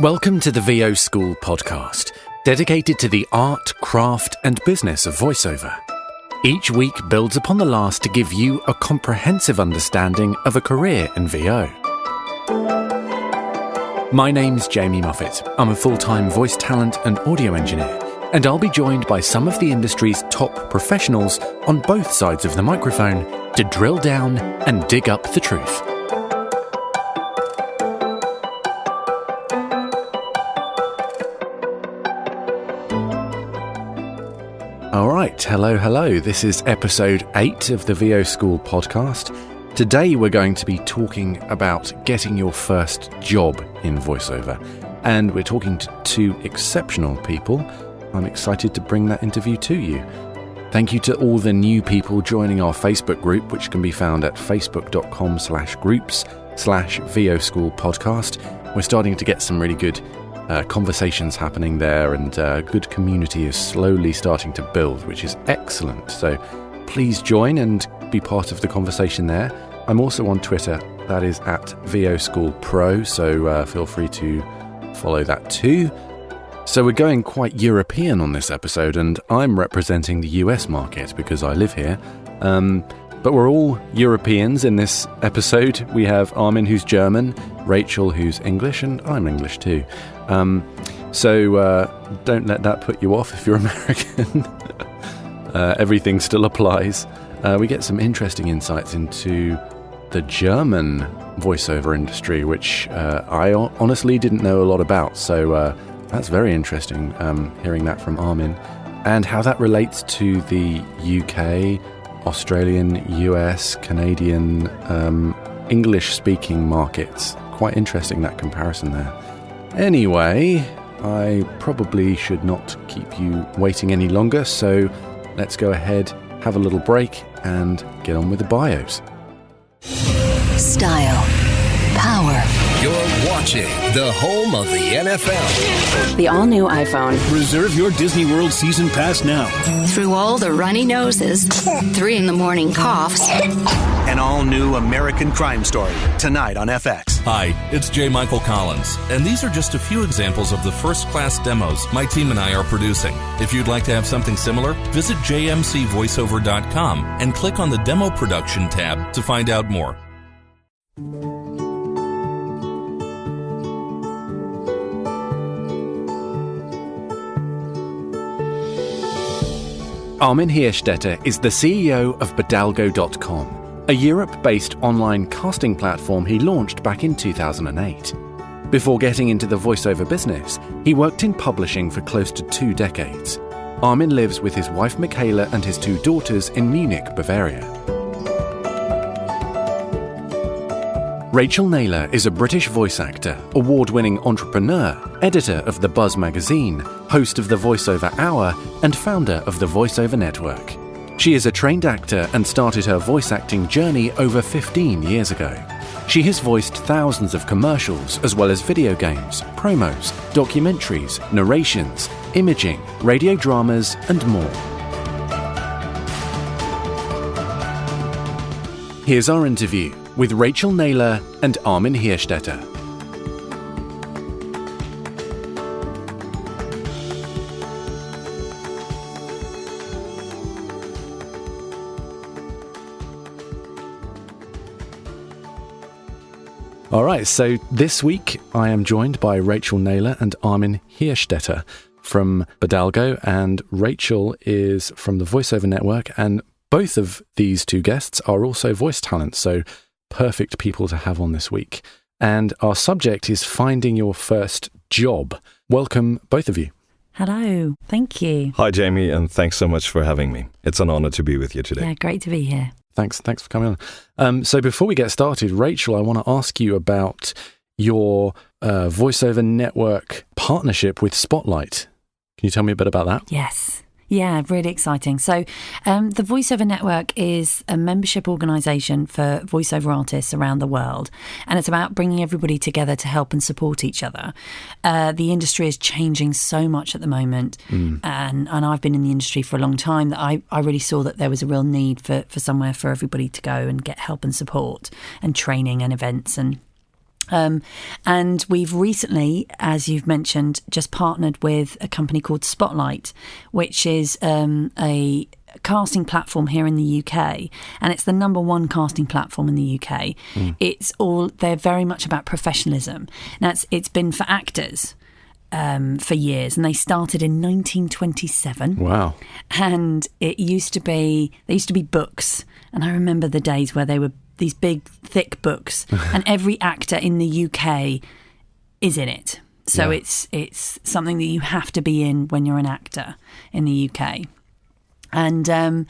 Welcome to the VO School podcast, dedicated to the art, craft and business of voiceover. Each week builds upon the last to give you a comprehensive understanding of a career in VO. My name's Jamie Muffett. I'm a full-time voice talent and audio engineer, and I'll be joined by some of the industry's top professionals on both sides of the microphone to drill down and dig up the truth. All right, hello. This is episode 8 of the VO School podcast. Today we're going to be talking about getting your first job in voiceover. And we're talking to two exceptional people. I'm excited to bring that interview to you. Thank you to all the new people joining our Facebook group, which can be found at facebook.com/groups/VO School podcast. We're starting to get some really good conversations happening there, and good community is slowly starting to build, which is excellent. So please join and be part of the conversation there. I'm also on Twitter, that is at VO School Pro, so feel free to follow that too. So we're going quite European on this episode, and I'm representing the US market because I live here. But we're all Europeans in this episode. We have Armin, who's German, Rachael, who's English, and I'm English too. So don't let that put you off if you're American. Everything still applies. We get some interesting insights into the German voiceover industry, which I honestly didn't know a lot about. So that's very interesting, hearing that from Armin, and how that relates to the UK, Australian, US, Canadian, English-speaking markets. Quite interesting, that comparison there. Anyway, I probably should not keep you waiting any longer, so let's go ahead, have a little break, and get on with the bios. Style. Power. You're watching the home of the NFL. The all-new iPhone. Reserve your Disney World season pass now. Through all the runny noses, 3 a.m. coughs. An all-new American Crime Story, tonight on FX. Hi, it's J. Michael Collins, and these are just a few examples of the first-class demos my team and I are producing. If you'd like to have something similar, visit jmcvoiceover.com and click on the Demo Production tab to find out more. Armin Hierstetter is the CEO of Badalgo.com, a Europe-based online casting platform he launched back in 2008. Before getting into the voiceover business, he worked in publishing for close to 2 decades. Armin lives with his wife Michaela and his 2 daughters in Munich, Bavaria. Rachael Naylor is a British voice actor, award-winning entrepreneur, editor of The Buzz magazine, host of the Voiceover Hour, and founder of the Voiceover Network. She is a trained actor and started her voice acting journey over 15 years ago. She has voiced thousands of commercials, as well as video games, promos, documentaries, narrations, imaging, radio dramas, and more. Here's our interview with Rachael Naylor and Armin Hierstetter. All right, so this week I am joined by Rachael Naylor and Armin Hierstetter from Badalgo, and Rachael is from the Voiceover Network, and both of these 2 guests are also voice talents, so perfect people to have on this week. And our subject is finding your first job. Welcome, both of you. Hello. Thank you. Hi, Jamie, and thanks so much for having me. It's an honor to be with you today. Yeah, great to be here. Thanks for coming on. So before we get started, Rachael, I want to ask you about your Voiceover Network partnership with Spotlight. Can you tell me a bit about that? Yes. Yeah, really exciting. So the Voiceover Network is a membership organisation for voiceover artists around the world, and it's about bringing everybody together to help and support each other. The industry is changing so much at the moment, and I've been in the industry for a long time, that I really saw that there was a real need for somewhere for everybody to go and get help and support and training and events and And we've recently, as you've mentioned, just partnered with a company called Spotlight, which is a casting platform here in the UK, and it's the number one casting platform in the UK. They're very much about professionalism. Now it's been for actors for years, and they started in 1927. Wow. And there used to be books, and I remember the days where they were these big thick books, and every actor in the UK is in it. So it's something that you have to be in when you're an actor in the UK. And to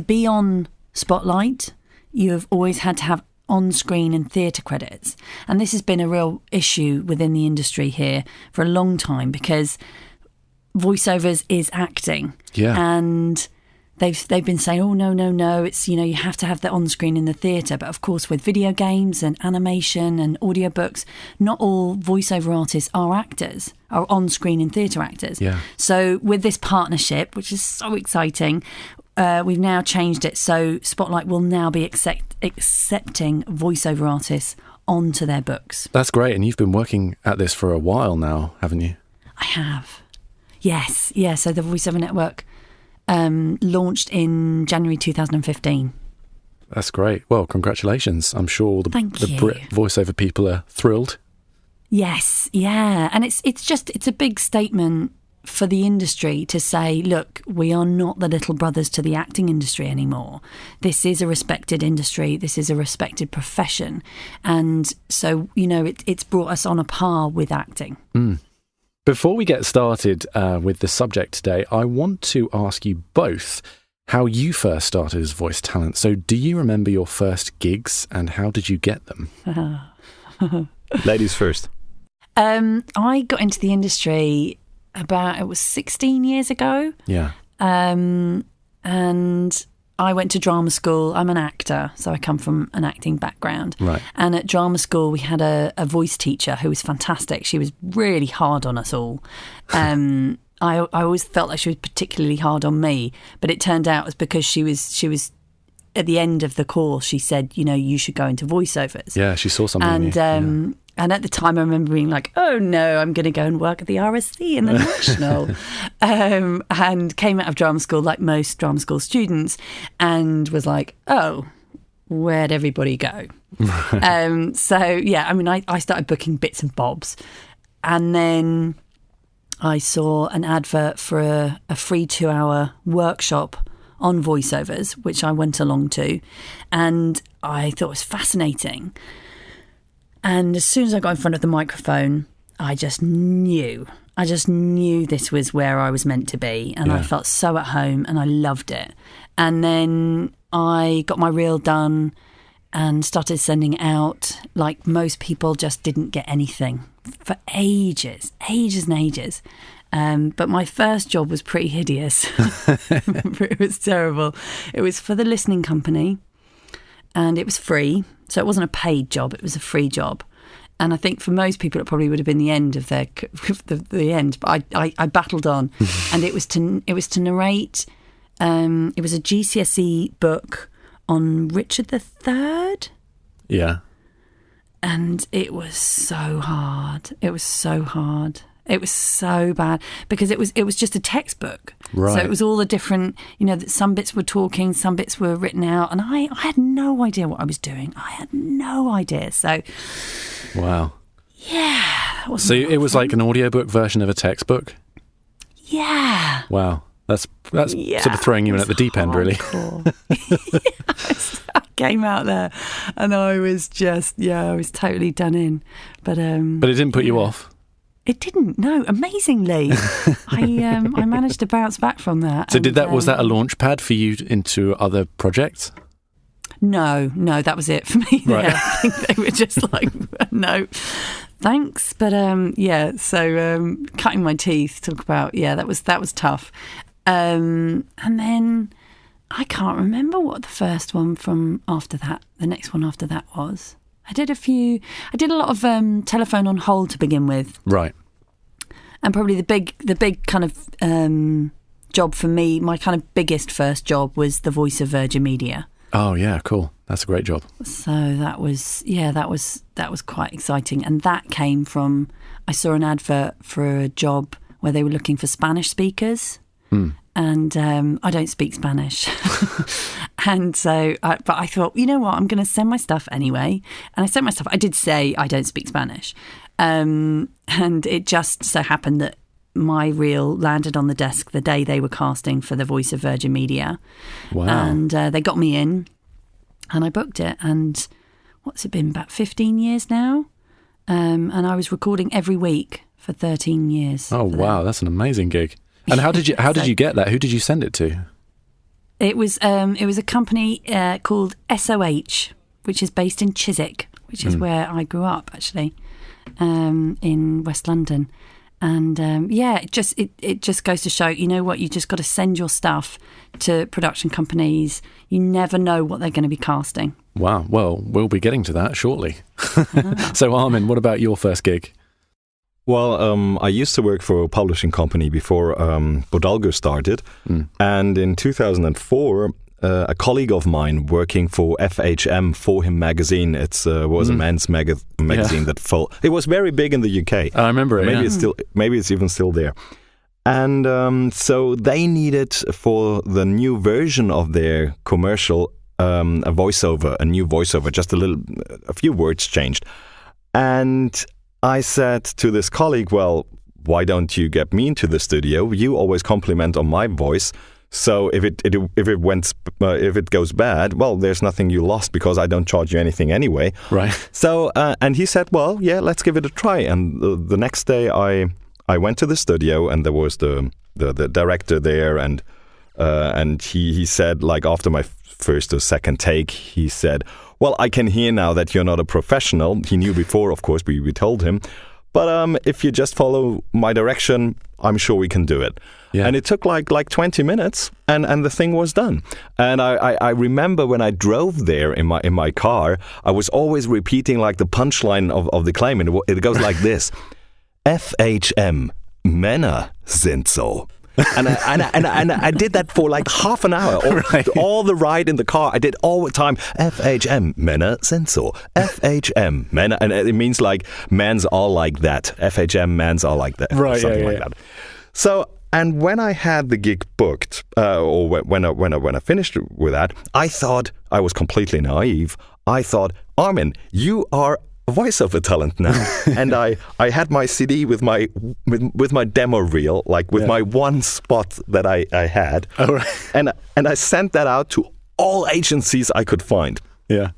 be on Spotlight, you have always had to have on-screen and theatre credits. And this has been a real issue within the industry here for a long time, because voiceovers is acting. Yeah. And they've been saying, oh, no, it's, you have to have the on-screen in the theatre. But of course, with video games and animation and audiobooks, not all voiceover artists are actors, are on-screen and theatre actors. Yeah. So with this partnership, which is so exciting, we've now changed it. So Spotlight will now be accepting voiceover artists onto their books. That's great. And you've been working at this for a while now, haven't you? I have. Yes. Yeah. So the Voiceover Network launched in January 2015. That's great. Well, congratulations. I'm sure all the Brit voiceover people are thrilled. Yes, yeah. And it's a big statement for the industry to say, look, we are not the little brothers to the acting industry anymore. This is a respected industry. This is a respected profession. And so, it's brought us on a par with acting. Before we get started with the subject today, I want to ask you both how you first started as voice talent. So do you remember your first gigs, and how did you get them? Ladies first. I got into the industry it was 16 years ago. Yeah. And I went to drama school. I'm an actor, so I come from an acting background. Right. And at drama school, we had a voice teacher who was fantastic. She was really hard on us all. I always felt like she was particularly hard on me, but it turned out it was because she was at the end of the course, she said, you should go into voiceovers. Yeah, she saw something in you. And at the time, I remember being like, oh, no, I'm going to go and work at the RSC in the National. And came out of drama school like most drama school students and was like, oh, where'd everybody go? I started booking bits and bobs. And then I saw an advert for a free 2-hour workshop on voiceovers, which I went along to. And I thought it was fascinating. And as soon as I got in front of the microphone, I just knew this was where I was meant to be. And I felt so at home and I loved it. And then I got my reel done and started sending it out. Like most people, just didn't get anything for ages and ages. But my first job was pretty hideous. I remember it was terrible. It was for the listening company and it was free. So it wasn't a paid job, it was a free job. And I think for most people, it probably would have been the end of the end. But I battled on. And it was to narrate. It was a GCSE book on Richard III. Yeah. And it was so hard. It was so hard. It was so bad because it was just a textbook. Right. So it was all the different, that some bits were talking, some bits were written out, and I had no idea what I was doing. I had no idea. So, wow. Yeah. So it was like an audiobook version of a textbook? Yeah. Wow. That's sort of throwing you in at the deep end, really. I came out there and I was I was totally done in. But it didn't put you off? It didn't, no. Amazingly, I managed to bounce back from that. So was that a launch pad for you into other projects? No, that was it for me. Right. I think they were just like, no, thanks. But so cutting my teeth, talk about, that was tough. And then I can't remember what the first one from after that, the next one after that was. I did a lot of telephone on hold to begin with. Right. And probably the big kind of job for me, my kind of biggest first job was the voice of Virgin Media. Oh yeah, cool. That's a great job. So that was quite exciting. And that came from, I saw an advert for a job where they were looking for Spanish speakers. And I don't speak Spanish. And so, but I thought, you know what, I'm going to send my stuff anyway. And I sent my stuff. I did say I don't speak Spanish. And it just so happened that my reel landed on the desk the day they were casting for the Voice of Virgin Media. Wow. And they got me in and I booked it. And what's it been, about 15 years now? And I was recording every week for 13 years. Oh, wow. That's an amazing gig. And how did you get that? Who did you send it to? It was a company called SOH, which is based in Chiswick, which is where I grew up, actually, in West London. And it just goes to show, you know what, you just got to send your stuff to production companies. You never know what they're going to be casting. Wow. Well, we'll be getting to that shortly. So, Armin, what about your first gig? Well, I used to work for a publishing company before Bodalgo started. And in 2004, a colleague of mine working for FHM, For Him magazine, it was a men's magazine that it was very big in the UK. I remember it. Maybe it's even still there. And so they needed, for the new version of their commercial, a new voiceover, just a few words changed. And I said to this colleague, well, why don't you get me into the studio? You always compliment on my voice. So if it goes bad, well, there's nothing you lost because I don't charge you anything anyway. Right. So and he said, well, yeah, let's give it a try. And the next day I went to the studio and there was the director there and he said, like, after my first or second take, he said, well, I can hear now that you're not a professional. He knew before, of course, we told him. But if you just follow my direction, I'm sure we can do it. Yeah. And it took like 20 minutes and the thing was done. And I remember when I drove there in my car, I was always repeating like the punchline of the claim. And it goes like this. FHM, Männer sind so. And I did that for like half an hour, all the ride in the car. I did all the time. FHM, Männer sind so. FHM, Männer, and it means like men's are like that. FHM, men's are like that, right? Something like that. So, and when I had the gig booked, or when I finished with that, I thought I was completely naive. I thought, Armin, you are a voiceover talent now. And I had my CD with my demo reel, like with my one spot that I had. Oh, right. And I sent that out to all agencies I could find. Yeah.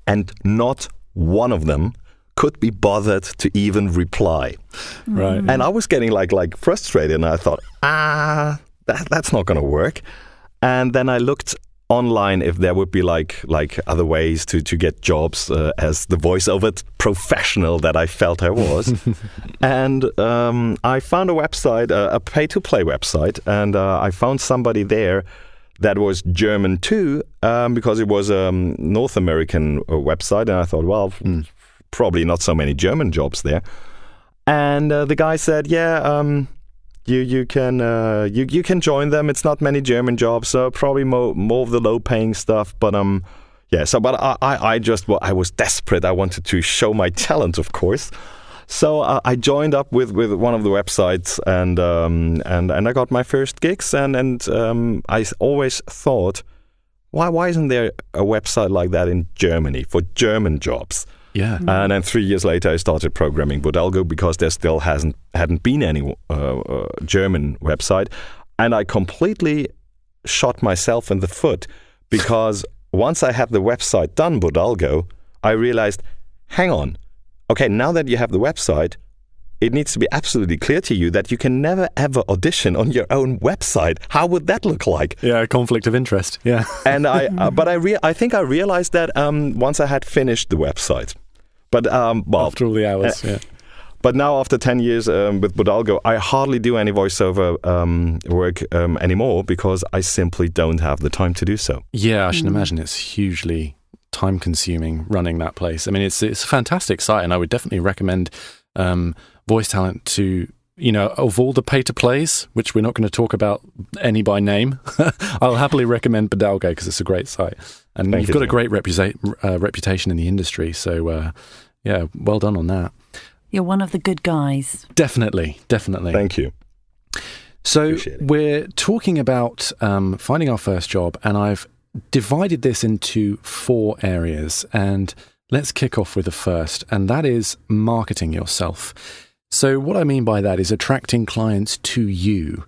And not one of them could be bothered to even reply. Right. And I was getting like frustrated and I thought, that's not going to work. And then I looked online if there would be like other ways to get jobs as the voiceover professional that I felt I was. And I found a website, a pay-to-play website, and I found somebody there that was German too, because it was a North American website, and I thought, well, probably not so many German jobs there. And the guy said, You can join them. It's not many German jobs, so probably more of the low paying stuff. But but I was desperate. I wanted to show my talent, of course. So I joined up with one of the websites and I got my first gigs and I always thought, why isn't there a website like that in Germany for German jobs? Yeah. And then 3 years later, I started programming Bodalgo because there still hadn't been any German website. And I completely shot myself in the foot because once I had the website done, Bodalgo, I realized, hang on. Okay, now that you have the website, it needs to be absolutely clear to you that you can never, ever audition on your own website. How would that look like? Yeah, conflict of interest. Yeah. And I think I realized that once I had finished the website. But after all the hours, yeah. But now after 10 years with Bodalgo, I hardly do any voiceover work anymore because I simply don't have the time to do so. Yeah, I should imagine it's hugely time-consuming running that place. I mean, it's a fantastic site, and I would definitely recommend voice talent to of all the pay-to-plays, which we're not going to talk about any by name, I'll happily recommend Bidalgo because it's a great site. And you've got a great reputation in the industry. So, well done on that. You're one of the good guys. Definitely. Thank you. So we're talking about finding our first job, and I've divided this into 4 areas. And let's kick off with the first, and that is marketing yourself. So what I mean by that is attracting clients to you.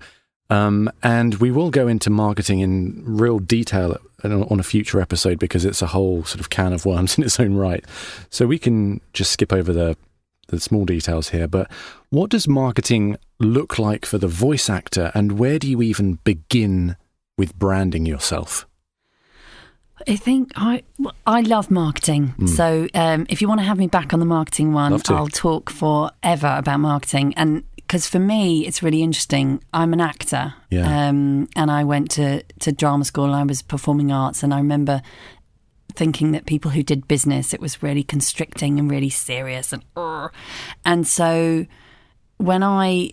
And we will go into marketing in real detail on a future episode because it's a whole sort of can of worms in its own right. So we can just skip over the small details here. But what does marketing look like for the voice actor, and where do you even begin with branding yourself? I think I love marketing. So if you want to have me back on the marketing one, I'll talk forever about marketing. And because for me, it's really interesting. I'm an actor, and I went to drama school. I was performing arts, and I remember thinking that people who did business, it was really constricting and really serious. And so when I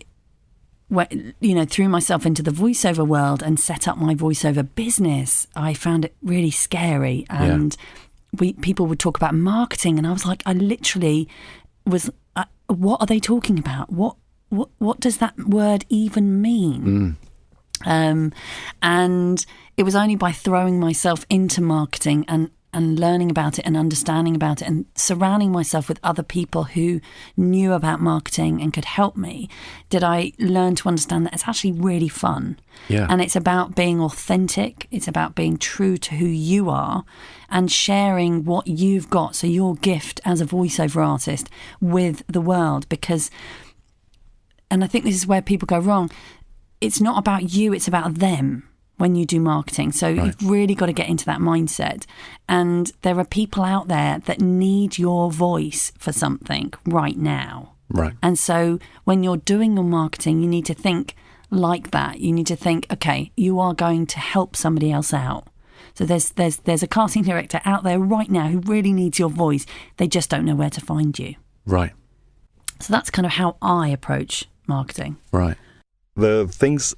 threw myself into the voiceover world and set up my voiceover business, I found it really scary. And people would talk about marketing, and I was like, I literally was, what are they talking about? What does that word even mean? And it was only by throwing myself into marketing and learning about it and understanding about it and surrounding myself with other people who knew about marketing and could help me, did I learn to understand that it's actually really fun. Yeah. And it's about being authentic. It's about being true to who you are and sharing what you've got, so your gift as a voiceover artist, with the world. Because, and I think this is where people go wrong, it's not about you, it's about them. When you do marketing. So you've really got to get into that mindset. And there are people out there that need your voice for something right now. Right. And so when you're doing your marketing, you need to think like that. You need to think, okay, you are going to help somebody else out. So there's a casting director out there right now who really needs your voice. They just don't know where to find you. Right. So that's kind of how I approach marketing. Right. The things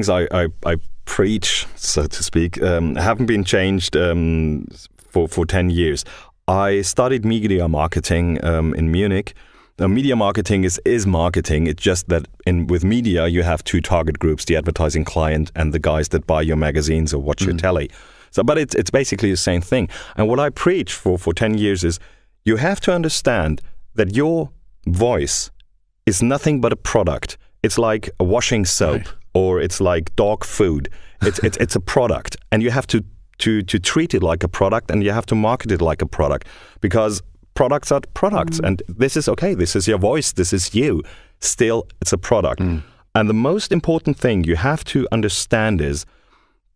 I preach, so to speak, haven't been changed for 10 years. I studied media marketing in Munich. Media marketing is marketing. It's just that with media you have 2 target groups: the advertising client and the guys that buy your magazines or watch your telly. So, but it's basically the same thing. And what I preach for 10 years is you have to understand that your voice is nothing but a product. It's like a washing soap, or it's like dog food. It's a product, and you have to treat it like a product, and you have to market it like a product, because products are products. And this is okay. This is your voice. This is you. Still, it's a product. And the most important thing you have to understand is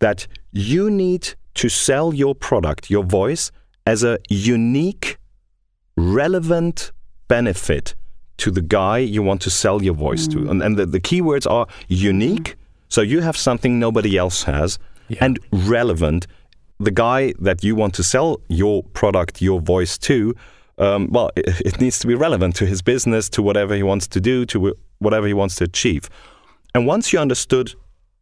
that you need to sell your product, your voice, as a unique, relevant benefit to the guy you want to sell your voice to. And the keywords are unique, so you have something nobody else has, and relevant. The guy that you want to sell your product, your voice to, it needs to be relevant to his business, to whatever he wants to do, to whatever he wants to achieve. And once you understood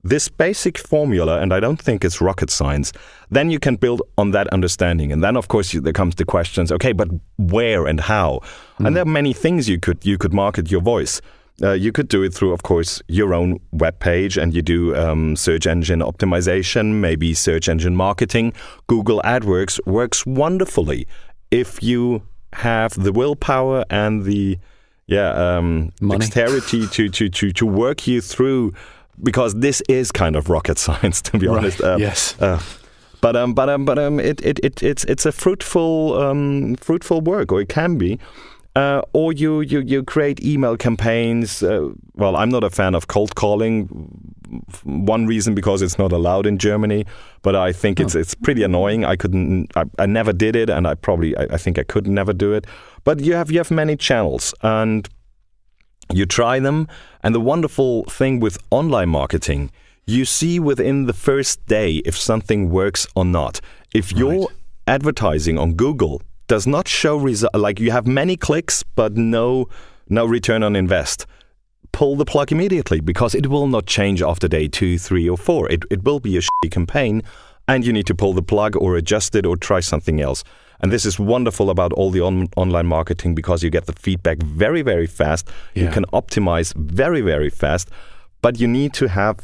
this basic formula, and I don't think it's rocket science, then you can build on that understanding. And then, of course, there comes the questions, okay, but where and how? And there are many things you could market your voice. You could do it through, of course, your own webpage, and you do search engine optimization, maybe search engine marketing. Google AdWords works wonderfully if you have the willpower and the dexterity to work you through. Because this is kind of rocket science, to be honest. Yes. But it's a fruitful work, or it can be. Or you create email campaigns. Well, I'm not a fan of cold calling. One reason, because it's not allowed in Germany, but I think it's pretty annoying. I never did it, and I think I could never do it. But you have many channels, and you try them. And the wonderful thing with online marketing, you see within the first day if something works or not. If your advertising on Google does not show like you have many clicks but no return on invest, pull the plug immediately, because it will not change after day 2, 3, or 4. It will be a shitty campaign, and you need to pull the plug or adjust it or try something else. And this is wonderful about all the online marketing, because you get the feedback very, very fast. Yeah. You can optimize very, very fast, but you need to have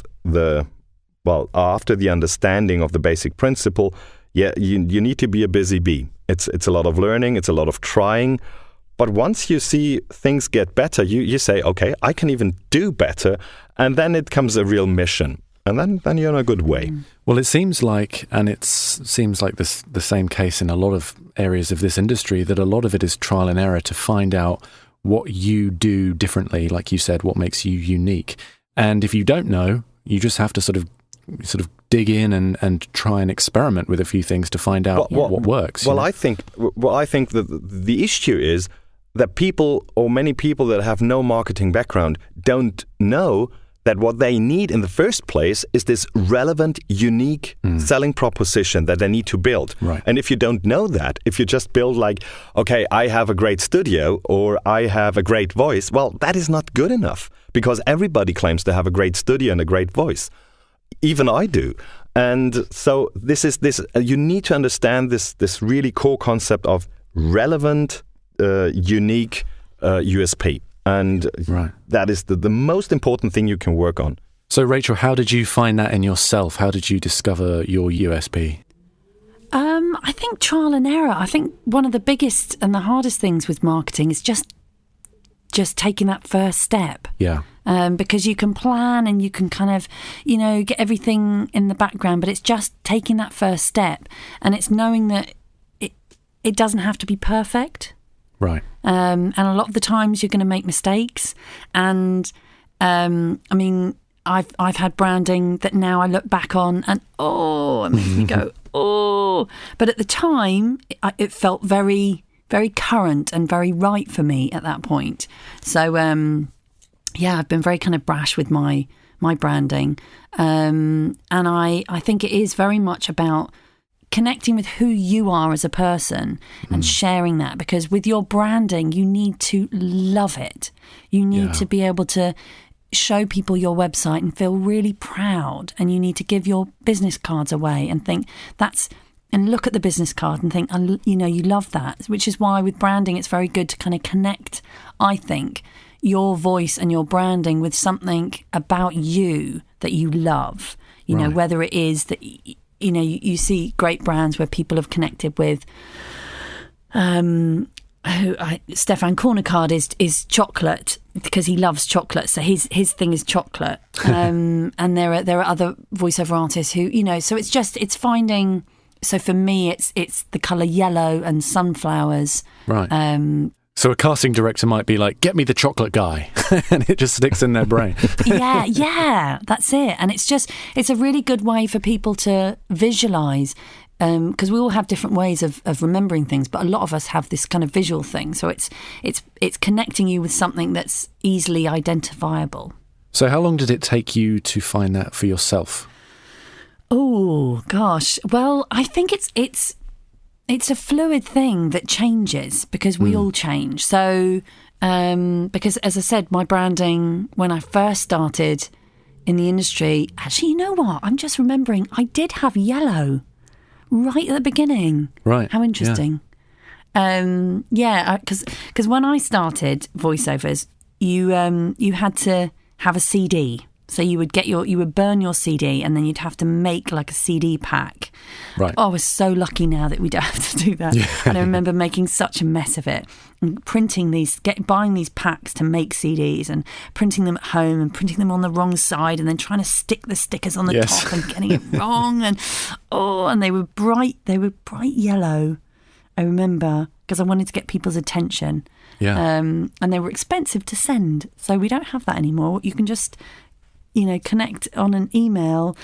after the understanding of the basic principle, you need to be a busy bee. It's a lot of learning, it's a lot of trying. But once you see things get better, you say, okay, I can even do better. And then it comes a real mission. And then you're in a good way. Well, it seems like, and it seems like the same case in a lot of areas of this industry, that a lot of it is trial and error to find out what you do differently, like you said, what makes you unique. And if you don't know, you just have to sort of dig in and try and experiment with a few things to find out what works. I think that the issue is that people, or many people that have no marketing background, don't know that what they need in the first place is this relevant, unique selling proposition that they need to build. Right. And if you don't know that, if you just build like, okay, I have a great studio or I have a great voice, well, that is not good enough, because everybody claims to have a great studio and a great voice. Even I do. And so you need to understand this really core concept of relevant, unique USP. And that is the most important thing you can work on. So, Rachel, how did you find that in yourself? How did you discover your USP? I think trial and error. I think one of the biggest and the hardest things with marketing is just taking that first step. Yeah. Because you can plan and you can kind of, get everything in the background, but it's just taking that first step, and it's knowing that it doesn't have to be perfect. Right. And a lot of the times you're going to make mistakes. And I've had branding that now I look back on and it makes me go, But at the time, it felt very, very current and very right for me at that point. So, I've been very kind of brash with my branding. And I think it is very much about connecting with who you are as a person and sharing that, because with your branding, you need to love it. You need to be able to show people your website and feel really proud, and you need to give your business cards away and think and look at the business card and think, you love that, which is why with branding, it's very good to kind of connect, I think, your voice and your branding with something about you that you love, know, whether it is that, you see great brands where people have connected with, Stefan Cornicard is chocolate because he loves chocolate. So his thing is chocolate. And there are other voiceover artists who, so it's finding, so for me, it's the colour yellow and sunflowers. Right. So a casting director might be like, get me the chocolate guy. And it just sticks in their brain. Yeah, that's it. And it's a really good way for people to visualise, because we all have different ways of remembering things, but a lot of us have this kind of visual thing. So it's connecting you with something that's easily identifiable. So how long did it take you to find that for yourself? Oh, gosh. Well, I think it's a fluid thing that changes, because we all change. So, because as I said, my branding, when I first started in the industry, actually, you know what? I'm just remembering I did have yellow right at the beginning. Right. How interesting. Yeah. Because when I started voiceovers, you had to have a CD. So you would burn your CD, and then you'd have to make like a CD pack. Right. Oh, I was so lucky now that we don't have to do that. Yeah. And I remember making such a mess of it, and buying these packs to make CDs, and printing them at home, and printing them on the wrong side, and then trying to stick the stickers on the top and getting it wrong. And they were bright yellow. I remember, because I wanted to get people's attention. Yeah. And they were expensive to send, so we don't have that anymore. You can just connect on an email,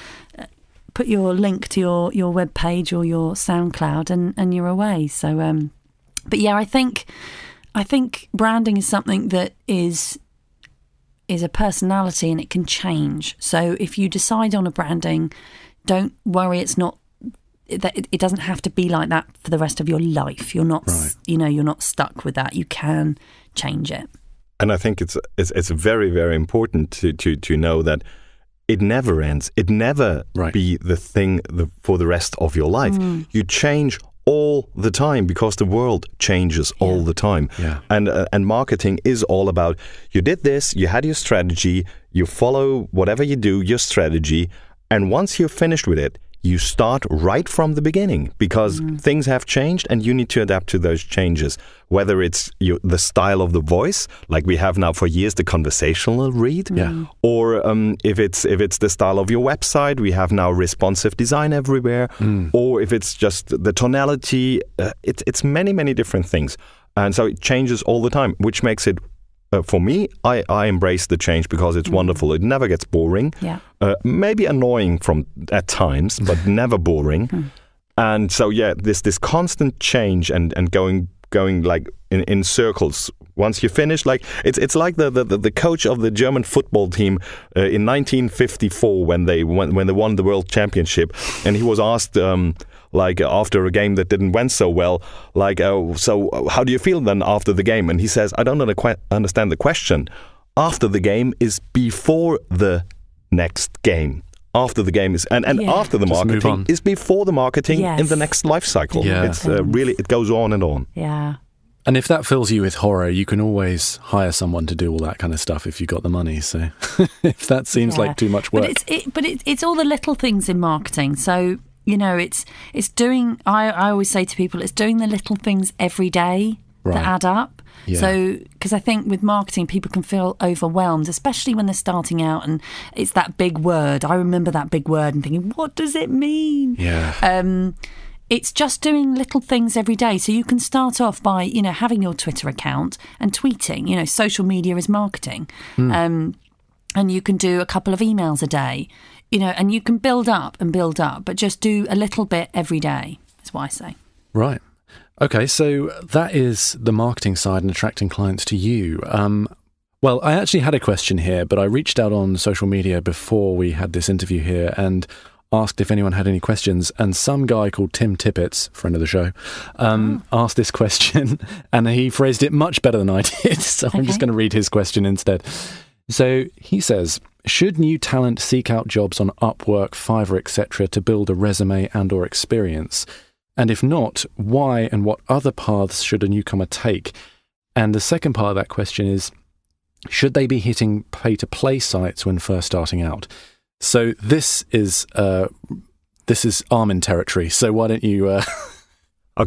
put your link to your web page or your SoundCloud, and you're away. So, but yeah, I think branding is something that is a personality, and it can change. So if you decide on a branding, don't worry. It's not that it doesn't have to be like that for the rest of your life. You're not, you're not stuck with that. You can change it. And I think it's very, very important to know that it never ends. It never be the thing for the rest of your life. You change all the time because the world changes all the time. Yeah. And marketing is all about, you did this, you had your strategy, you follow whatever you do, your strategy, and once you're finished with it, you start right from the beginning because things have changed and you need to adapt to those changes. Whether it's the style of the voice, like we have now for years, the conversational read, or if it's the style of your website, we have now responsive design everywhere, or if it's just the tonality, it's many, many different things. And so it changes all the time, which makes it, for me, I embrace the change because it's wonderful. It never gets boring. Yeah. Maybe annoying at times, but never boring. And so, this constant change and going like in circles. Once you finish, like it's like the coach of the German football team in 1954 when they won the world championship, and he was asked after a game that didn't went so well, so how do you feel then after the game? And he says, I don't understand the question. After the game is before the next game. After the game is and after the marketing is before the marketing in the next life cycle. Yeah. It's really, it goes on and on. Yeah. And if that fills you with horror, you can always hire someone to do all that kind of stuff if you've got the money. So if that seems like too much work. But it's all the little things in marketing. So, it's doing, I always say to people, it's doing the little things every day that add up. Yeah. So, because I think with marketing, people can feel overwhelmed, especially when they're starting out and it's that big word. I remember that big word and thinking, what does it mean? Yeah. It's just doing little things every day. So you can start off by, having your Twitter account and tweeting. Social media is marketing. And you can do a couple of emails a day, and you can build up, but just do a little bit every day, is what I say. Right. Okay, so that is the marketing side and attracting clients to you. Well, I actually had a question here, but I reached out on social media before we had this interview here and asked if anyone had any questions, and some guy called Tim Tippett, friend of the show, asked this question, and he phrased it much better than I did, so I'm just going to read his question instead. So he says, should new talent seek out jobs on Upwork, Fiverr, etc. to build a resume and or experience? And if not, why and what other paths should a newcomer take? And the second part of that question is, should they be hitting pay-to-play sites when first starting out? So this is Armin territory. So why don't you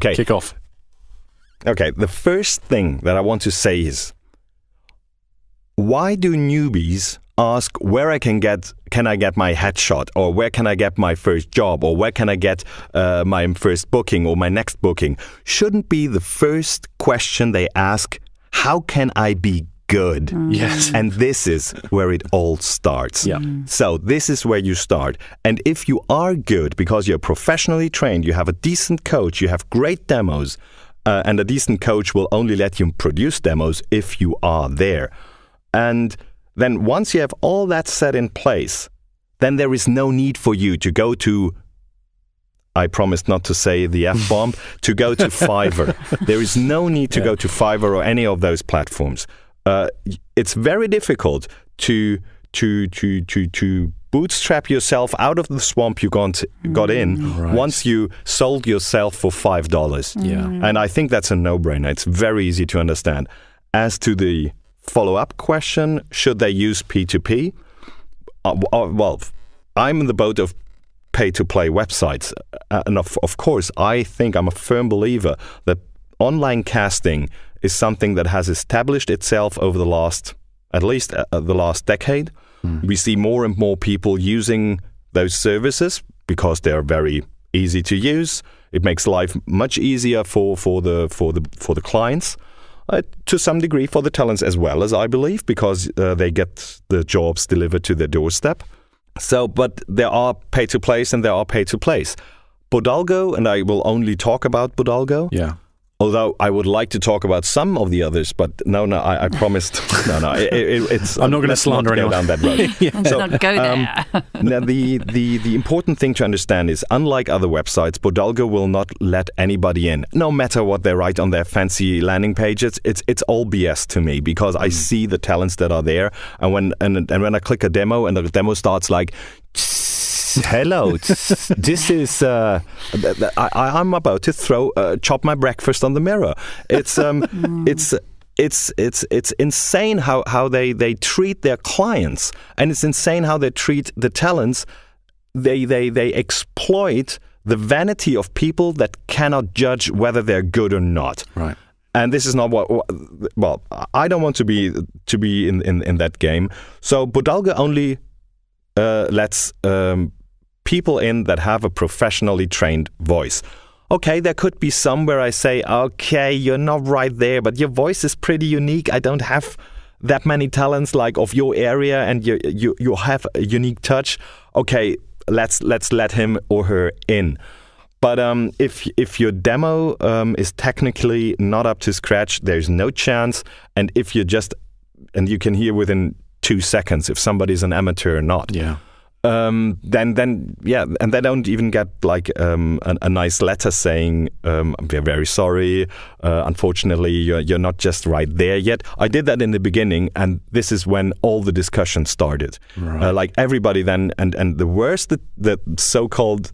kick off? Okay, the first thing that I want to say is, why do newbies ask where I can I get my headshot, or where can I get my first job, or where can I get my first booking or my next booking? Shouldn't be the first question they ask, how can I be good? Yes. And this is where it all starts. Yeah. So this is where you start. And if you are good because you're professionally trained, you have a decent coach, you have great demos, and a decent coach will only let you produce demos if you are there. And then once you have all that set in place, then there is no need for you to go to, I promised not to say the F-bomb, to go to Fiverr. There is no need to go to Fiverr or any of those platforms. It's very difficult to bootstrap yourself out of the swamp you got in once you sold yourself for $5. Yeah. And I think that's a no-brainer. It's very easy to understand. As to the follow-up question, should they use P2P? Well, I'm in the boat of pay-to-play websites. And of course, I think I'm a firm believer that online casting is something that has established itself over at least the last decade. We see more and more people using those services because they're very easy to use. It makes life much easier for the clients, to some degree for the talents as well, as I believe, because they get the jobs delivered to their doorstep. So, but there are pay-to-plays and there are pay-to-plays. Bodalgo, and I will only talk about Bodalgo. Yeah. Although I would like to talk about some of the others, but no, I promised. No, it's. I'm not going to slander anyone down that road. Let's not go there. Now, the important thing to understand is, unlike other websites, Bodalgo will not let anybody in, no matter what they write on their fancy landing pages. It's all BS to me, because I see the talents that are there, and when I click a demo and the demo starts like, hello, this is I'm about to chop my breakfast on the mirror. It's it's insane how they treat their clients, and it's insane how they treat the talents. They exploit the vanity of people that cannot judge whether they're good or not. Right. And this is not well, I don't want to be in that game. So Bodalgo only lets people in that have a professionally trained voice. Okay, there could be some where I say, okay, you're not right there, but your voice is pretty unique. I don't have that many talents like of your area, and you have a unique touch. Okay, let's let him or her in. But if your demo is technically not up to scratch, there's no chance. And if you you can hear within 2 seconds if somebody's an amateur or not. Yeah. Then yeah, and they don't even get like a nice letter saying we're very sorry. Unfortunately, you're not just right there yet. I did that in the beginning, and this is when all the discussion started. Right. Like everybody then, and the worse the so-called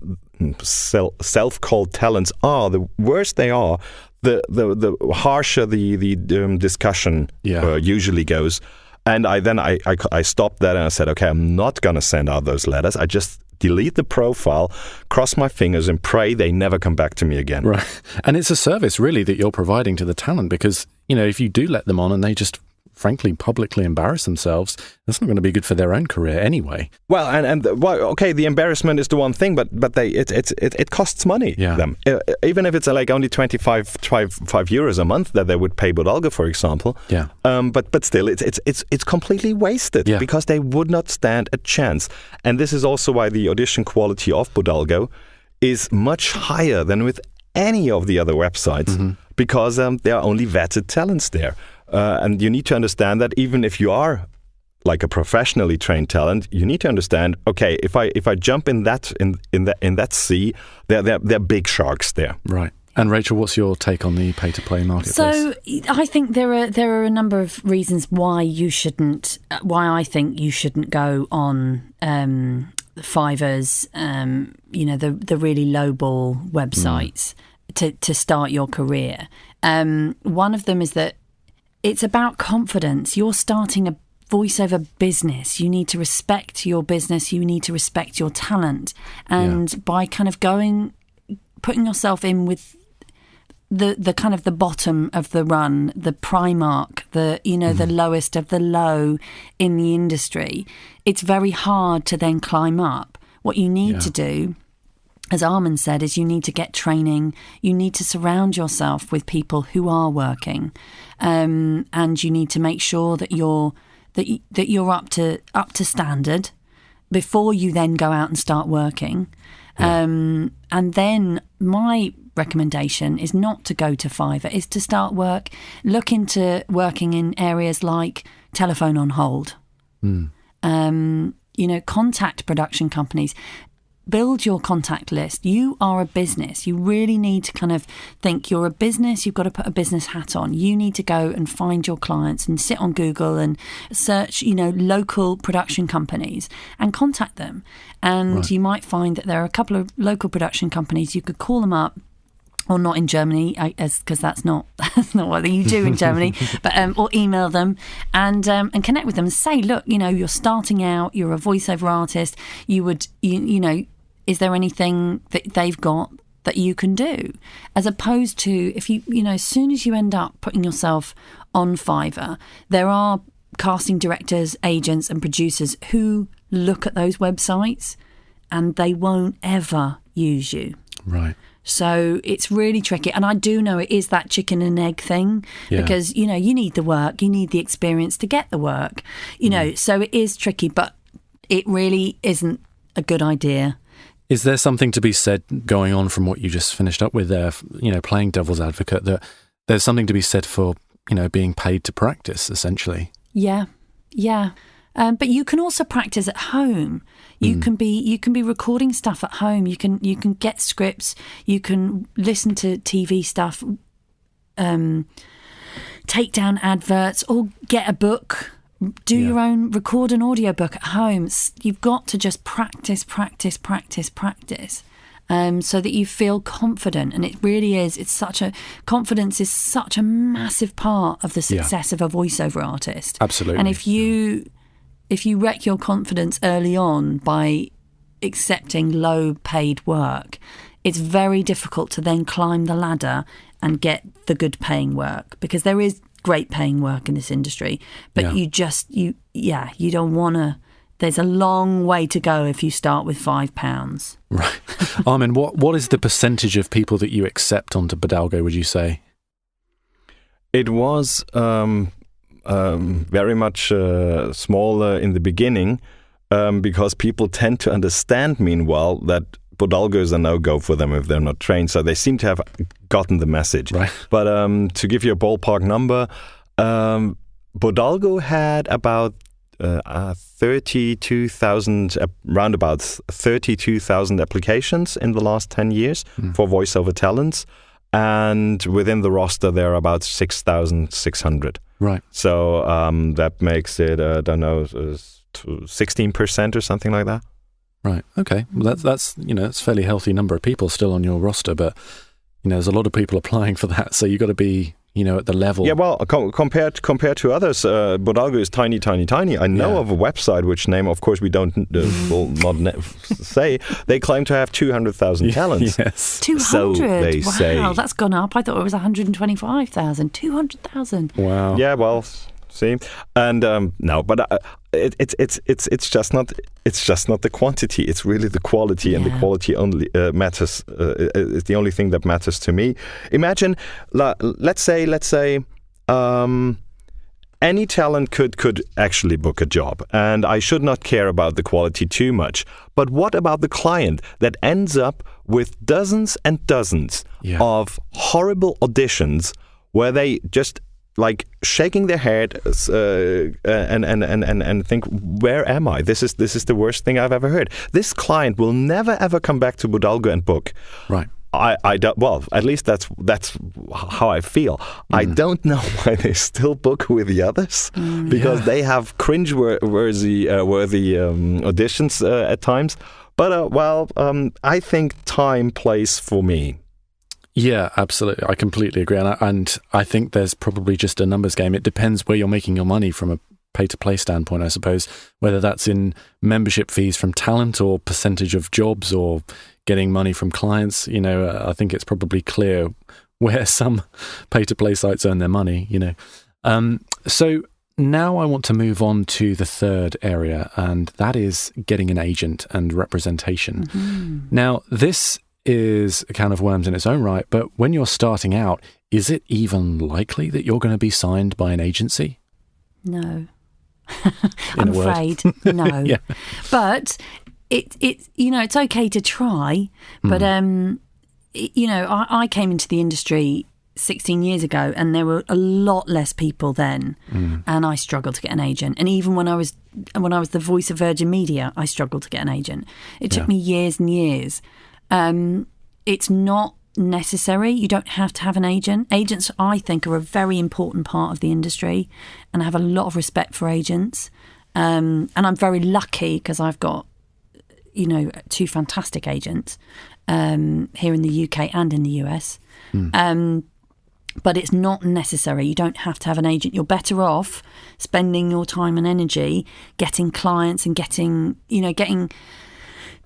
self-called talents are, the worse they are, the harsher the discussion usually goes. And I stopped that, and I said, okay, I'm not going to send out those letters. I just delete the profile, cross my fingers, and pray they never come back to me again. Right. And it's a service, really, that you're providing to the talent, because, if you do let them on and they just frankly publicly embarrass themselves, that's not going to be good for their own career anyway. Well, okay, the embarrassment is the one thing, but it costs money. Yeah. Them, even if it's like only 25 euros a month that they would pay Bodalgo, for example. Yeah. But still, it's completely wasted, because they would not stand a chance. And this is also why the audition quality of Bodalgo is much higher than with any of the other websites, because there are only vetted talents there. And you need to understand that even if you are like a professionally trained talent, you need to understand, okay, if I jump in that sea, there are big sharks there. Right. And Rachel, what's your take on the pay-to-play marketplace? So I think there are a number of reasons why I think you shouldn't go on Fiverr's, the really low-ball websites to start your career. One of them is that it's about confidence. You're starting a voiceover business. You need to respect your business. You need to respect your talent. And by kind of putting yourself in with the kind of the bottom of the run, the Primark, the lowest of the low in the industry, it's very hard to then climb up. What you need to do, as Armin said, is you need to get training. You need to surround yourself with people who are working, and you need to make sure that you're up to standard before you then go out and start working. And then my recommendation is not to go to Fiverr, is to start look into working in areas like telephone on hold. Contact production companies. Build your contact list. You are a business. You really need to kind of think you're a business. You've got to put a business hat on. You need to go and find your clients and sit on Google and search, local production companies and contact them. And you might find that there are a couple of local production companies. You could call them up, or not in Germany, because that's not what you do in Germany, but or email them and connect with them and say, look, you're starting out, you're a voiceover artist. You would, is there anything that they've got that you can do? As opposed to if as soon as you end up putting yourself on Fiverr, there are casting directors, agents and producers who look at those websites and they won't ever use you. Right. So it's really tricky. And I do know it is that chicken and egg thing because, you need the work, you need the experience to get the work, so it is tricky, but it really isn't a good idea Is there something to be said, going on from what you just finished up with there, playing devil's advocate, that there's something to be said for, being paid to practice, essentially? Yeah. But you can also practice at home. You can be recording stuff at home. You can get scripts. You can listen to TV stuff, take down adverts, or get a book. Do your own, record an audiobook at home. You've got to just practice, so that you feel confident. And it really is. Confidence is such a massive part of the success of a voiceover artist. Absolutely. And if you wreck your confidence early on by accepting low-paid work, it's very difficult to then climb the ladder and get the good-paying work, because there is great paying work in this industry, but you don't want to. There's a long way to go if you start with £5. Right. Armin, what is the percentage of people that you accept onto Bodalgo, would you say? It was very much smaller in the beginning, because people tend to understand, meanwhile, that Bodalgo is a no-go for them if they're not trained. So they seem to have gotten the message. Right. But to give you a ballpark number, Bodalgo had about 32,000 applications in the last 10 years for voiceover talents. And within the roster, there are about 6,600. Right. So that makes it, 16% or something like that. Right. Okay. Well, that's it's a fairly healthy number of people still on your roster, but there's a lot of people applying for that, so you got to be at the level. Yeah. Well, compared to others, Bodalgo is tiny. I know of a website which name, of course, we don't will not say. They claim to have 200,000 talents. Yes. 200. So they say. Wow, that's gone up. I thought it was 125,000. 200,000. Wow. Yeah. Well. See, and no, but it's just not the quantity. It's really the quality, and the quality only matters. Is the only thing that matters to me. Imagine, let's say, any talent could actually book a job, and I should not care about the quality too much. But what about the client that ends up with dozens and dozens of horrible auditions where they just shaking their head and think, where am I? This is the worst thing I've ever heard. This client will never ever come back to Bodalgo and book. Right. I don't. Well, at least that's how I feel. I don't know why they still book with the others, because they have cringe-worthy auditions at times. But I think time plays for me. Yeah, absolutely. I completely agree. And I think there's probably just a numbers game. It depends where you're making your money from a pay-to-play standpoint, I suppose, whether that's in membership fees from talent or percentage of jobs or getting money from clients. I think it's probably clear where some pay-to-play sites earn their money, So now I want to move on to the third area, and that is getting an agent and representation. Mm-hmm. Now, this is a can of worms in its own right, but when you're starting out, is it even likely that you're going to be signed by an agency? No. I'm afraid no. Yeah. But it's okay to try, but I came into the industry 16 years ago, and there were a lot less people then, and I struggled to get an agent. And even when I was the voice of Virgin Media, I struggled to get an agent. It took me years and years. It's not necessary. You don't have to have an agent. Agents, I think, are a very important part of the industry, and I have a lot of respect for agents. And I'm very lucky because I've got, two fantastic agents here in the UK and in the US. But it's not necessary. You don't have to have an agent. You're better off spending your time and energy getting clients and getting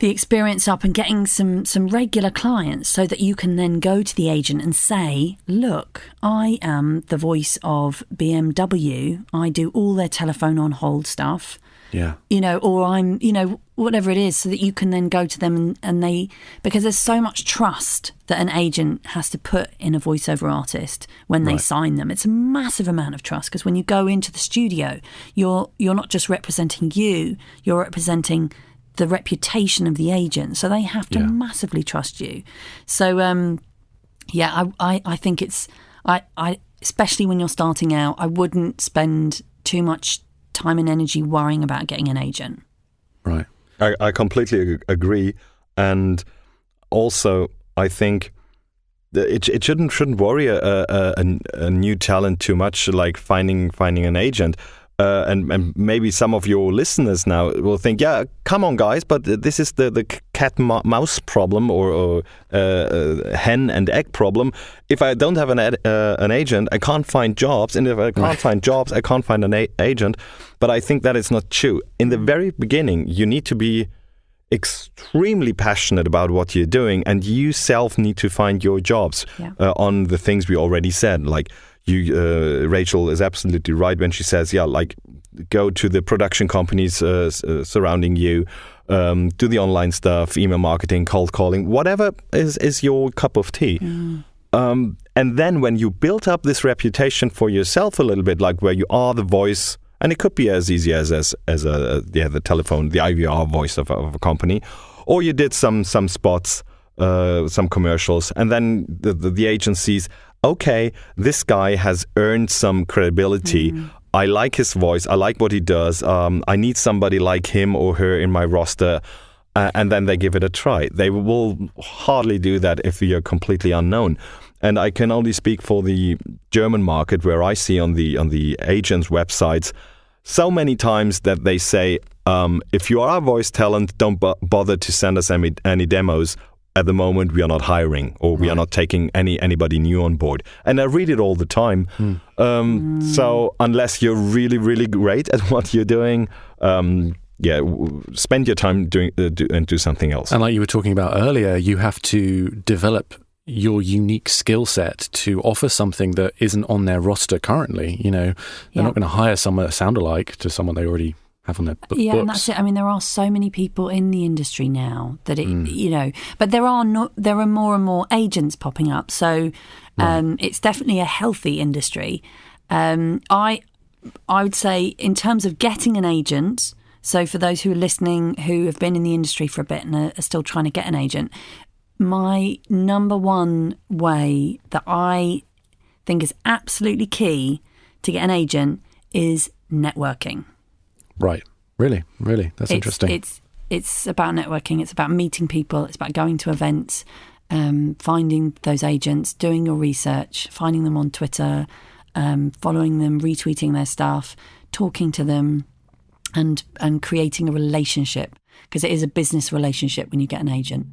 the experience up and getting some regular clients, so that you can then go to the agent and say, look, I am the voice of BMW. I do all their telephone on hold stuff. Yeah. Or I'm, whatever it is, so that you can then go to them and they, because there's so much trust that an agent has to put in a voiceover artist when they sign them. It's a massive amount of trust, because when you go into the studio, you're not just representing you, you're representing the reputation of the agent. So they have to massively trust you. So, I think it's, I especially when you're starting out, I wouldn't spend too much time and energy worrying about getting an agent. Right. I completely agree. And also, I think it shouldn't worry a new talent too much, like finding an agent. And maybe some of your listeners now will think, yeah, come on, guys, but this is the cat-mouse problem or hen and egg problem. If I don't have an agent, I can't find jobs. And if I can't find jobs, I can't find an agent. But I think that is not true. In the very beginning, you need to be extremely passionate about what you're doing, and you self need to find your jobs on the things we already said, like Rachael is absolutely right when she says, go to the production companies surrounding you, do the online stuff, email marketing, cold calling, whatever is your cup of tea. And then when you build up this reputation for yourself a little bit, like where you are the voice, and it could be as easy as the telephone, the IVR voice of a company, or you did some spots, some commercials, and then the agencies, okay, this guy has earned some credibility. I like his voice. I like what he does. I need somebody like him or her in my roster. And then they give it a try. They will hardly do that if you're completely unknown. And I can only speak for the German market, where I see on the agents' websites so many times that they say, if you are a voice talent, don't bother to send us any demos. At the moment, we are not hiring, or we are not taking anybody new on board. And I read it all the time. So unless you're really, really great at what you're doing, spend your time doing and do something else. And like you were talking about earlier, you have to develop your unique skill set to offer something that isn't on their roster currently. They're not going to hire someone that sound alike to someone they already have on their books. Yeah, and that's it. I mean, there are so many people in the industry now that but there are more and more agents popping up. So it's definitely a healthy industry. I would say in terms of getting an agent, so for those who are listening who have been in the industry for a bit and are still trying to get an agent, my number one way that I think is absolutely key to get an agent is networking. Right. Really? That's interesting. It's about networking. It's about meeting people. It's about going to events, finding those agents, doing your research, finding them on Twitter, following them, retweeting their stuff, talking to them, and creating a relationship, because it is a business relationship when you get an agent.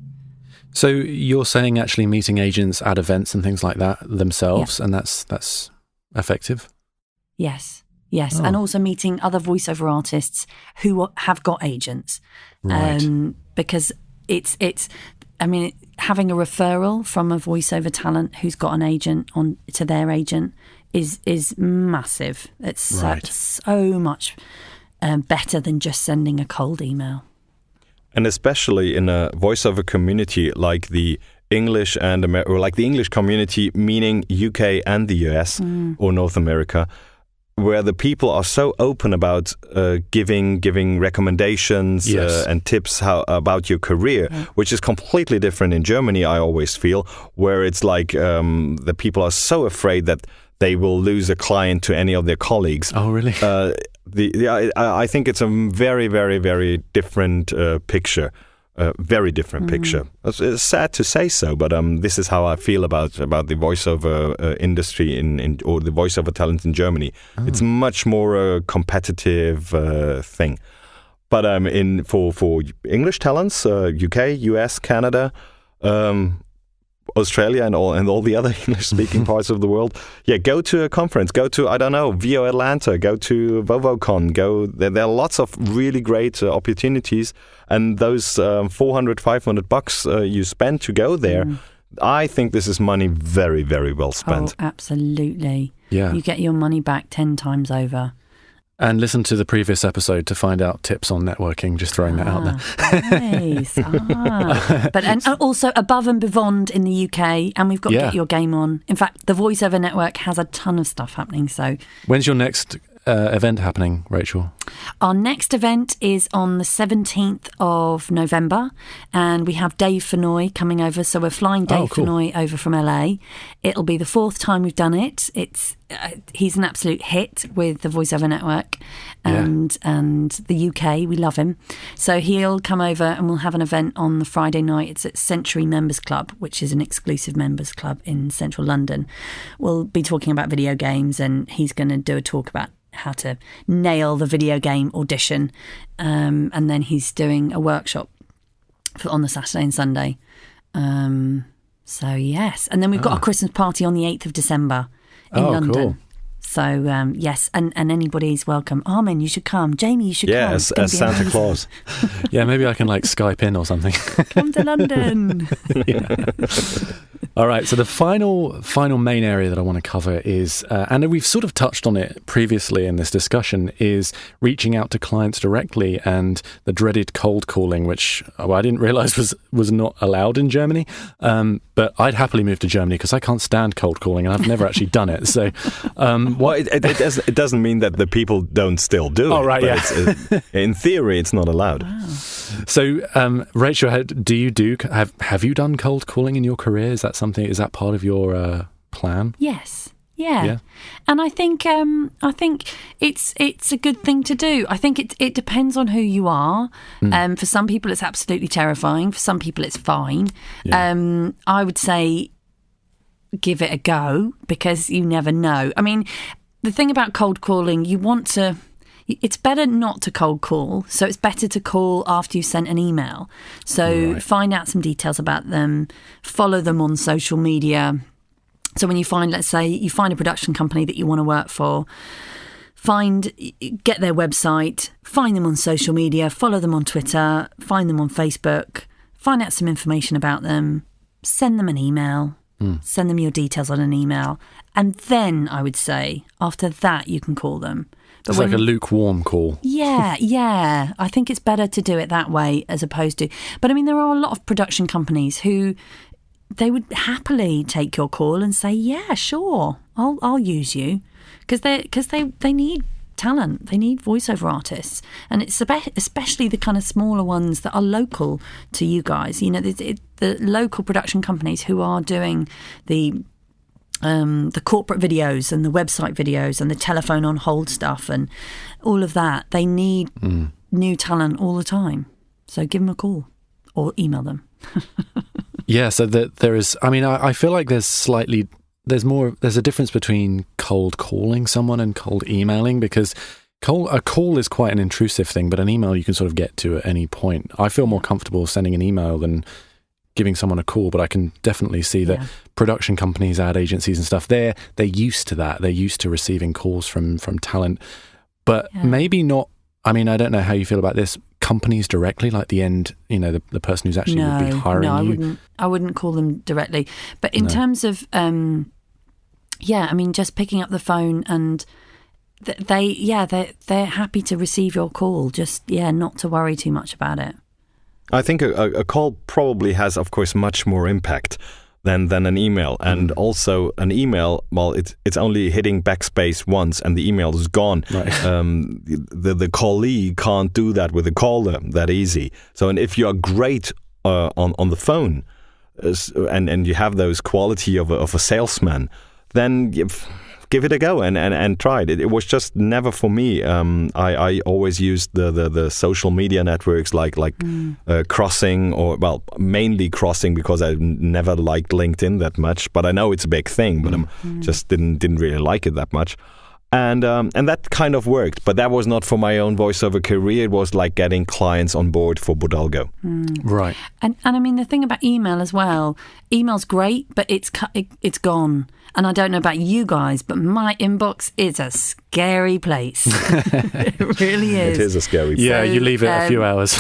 So you're saying actually meeting agents at events and things like that themselves, and that's effective? Yes. And also meeting other voiceover artists who have got agents. Right. Because it's having a referral from a voiceover talent who's got an agent on to their agent is massive. It's so much better than just sending a cold email. And especially in a voiceover community like the English or like the English community, meaning UK and the US or North America, where the people are so open about giving recommendations and tips about your career, which is completely different in Germany, I always feel, where it's like the people are so afraid that they will lose a client to any of their colleagues. Oh, really? I think it's a very, very, very different picture. Very different picture. It's sad to say so, but this is how I feel about the voiceover industry or the voiceover talent in Germany. It's much more a competitive thing. But for English talents, UK, US, Canada, Australia, and all the other English-speaking parts of the world, go to a conference. Go to, I don't know, VO Atlanta. Go to VovoCon. There are lots of really great opportunities, and those $400-500 you spend to go there, I think this is money very, very well spent. Oh, absolutely. Yeah, you get your money back 10 times over. And listen to the previous episode to find out tips on networking, just throwing that out there. Nice. But and also Above and Beyond in the UK, and we've got to get your game on. In fact, the Voiceover Network has a ton of stuff happening. So when's your next event happening, Rachel? Our next event is on the 17th of November, and we have Dave Fennoy coming over. So we're flying Dave Fennoy over from LA. It'll be the 4th time we've done it. He's an absolute hit with the Voiceover Network and the UK. We love him. So he'll come over and we'll have an event on the Friday night. It's at Century Members Club, which is an exclusive members club in central London. We'll be talking about video games, and he's going to do a talk about how to nail the video game audition. And then he's doing a workshop on the Saturday and Sunday. So, yes. And then we've got a Christmas party on the 8th of December in London. Cool. So, yes, and anybody's welcome. Armin, you should come. Jamie, you should come. Yeah, as Santa Claus. Yeah, maybe I can Skype in or something. Come to London. All right, so the final main area that I want to cover is, and we've sort of touched on it previously in this discussion, is reaching out to clients directly and the dreaded cold calling, which I didn't realise was not allowed in Germany. But I'd happily move to Germany because I can't stand cold calling, and I've never actually done it. So, it doesn't mean that the people don't still do it. Oh, right, yeah. In theory, it's not allowed. Wow. So, Rachel, have you done cold calling in your career? Is that part of your plan? Yes. Yeah. And I think it's a good thing to do. I think it depends on who you are. For some people, it's absolutely terrifying. For some people, it's fine. Yeah. I would say give it a go because you never know. I mean, the thing about cold calling, it's better not to cold call. So it's better to call after you've sent an email. So find out some details about them, follow them on social media. So when let's say you find a production company that you want to work for, get their website, find them on social media, follow them on Twitter, find them on Facebook, find out some information about them, send them an email, send them your details on an email. And then I would say after that, you can call them. But it's like a lukewarm call. Yeah. I think it's better to do it that way as opposed to... But I mean, there are a lot of production companies who they would happily take your call and say, yeah, sure, I'll use you. Because they need talent. They need voiceover artists. And it's especially the kind of smaller ones that are local to you guys. You know, the local production companies who are doing the corporate videos and the website videos and the telephone on hold stuff and all of that. They need new talent all the time. So give them a call or email them. Yeah, so there is, I mean, I feel like there's a difference between cold calling someone and cold emailing because a call is quite an intrusive thing, but an email you can sort of get to at any point. I feel more comfortable sending an email than giving someone a call, but I can definitely see that production companies, ad agencies and stuff, they're used to that. They're used to receiving calls from talent, but maybe not. I mean, I don't know how you feel about this. Companies directly, like the end, you know, the person who's actually would be hiring you. I wouldn't call them directly. But in terms of, I mean, just picking up the phone and they're happy to receive your call. Just not to worry too much about it. I think a call probably has, of course, much more impact than an email. And also an email, well, it's only hitting backspace once and the email is gone. Right. The callee can't do that with the caller that easy. So, and if you are great on the phone and you have those quality of a salesman, then give it a go and try it. It was just never for me. I always used the social media networks like Crossing mainly Crossing because I never liked LinkedIn that much. But I know it's a big thing, but I just didn't really like it that much. And that kind of worked, but that was not for my own voiceover career. It was like getting clients on board for Budalgo. Right. And I mean, the thing about email as well, email's great, but it's gone. And I don't know about you guys, but my inbox is a scary place. It really is. It is a scary place. Yeah, you leave it a few hours.